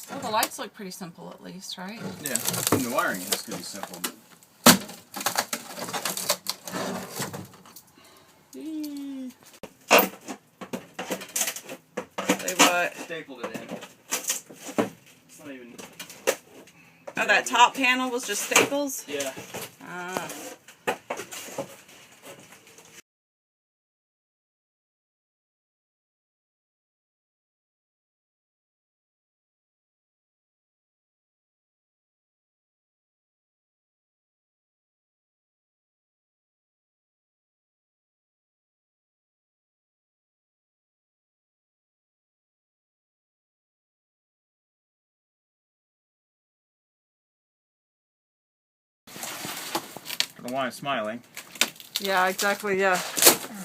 Well, the lights look pretty simple at least, right? Yeah, and the wiring is going to be simple. But... Say what? Stapled it in. It's not even... Oh, that top panel was just staples? Yeah. Ah. I don't want it smiling. Yeah, exactly, yeah. You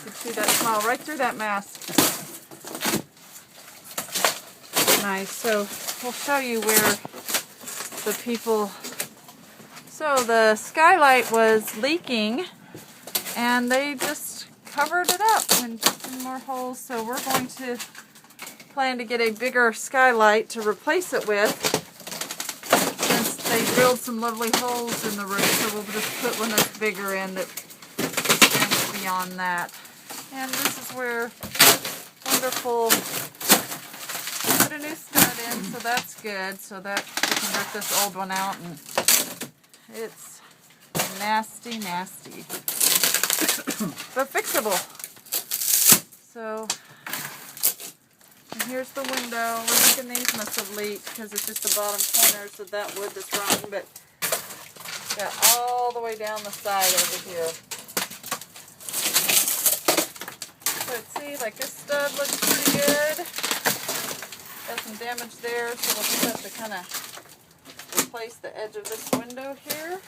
can see that smile right through that mask. Nice. So we'll show you where the people... So the skylight was leaking and they just covered it up and just in more holes. So we're going to plan to get a bigger skylight to replace it with. Since they drilled some lovely holes in the roof, so we'll just put one that's bigger in that extends beyond that. And this is where wonderful, put a new stud in, so that's good. So that we can rip this old one out, and it's nasty, nasty, but fixable. So, and here's the window. We're thinking these must have leaked because it's just the bottom corners of that wood that's rotten, but got all the way down the side over here. So see, like this stud looks pretty good. Got some damage there, so we'll just have to kind of replace the edge of this window here.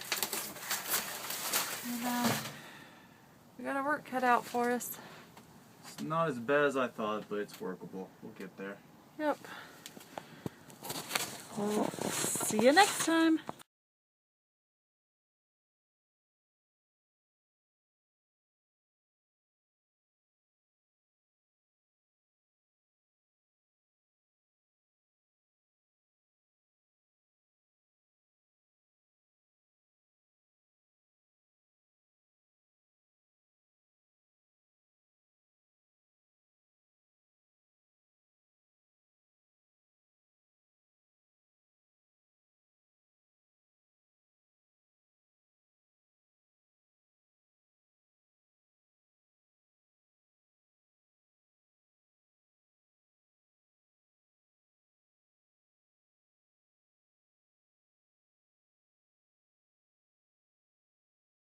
And we got our work cut out for us. It's not as bad as I thought, but it's workable. We'll get there. Yep. We'll see you next time.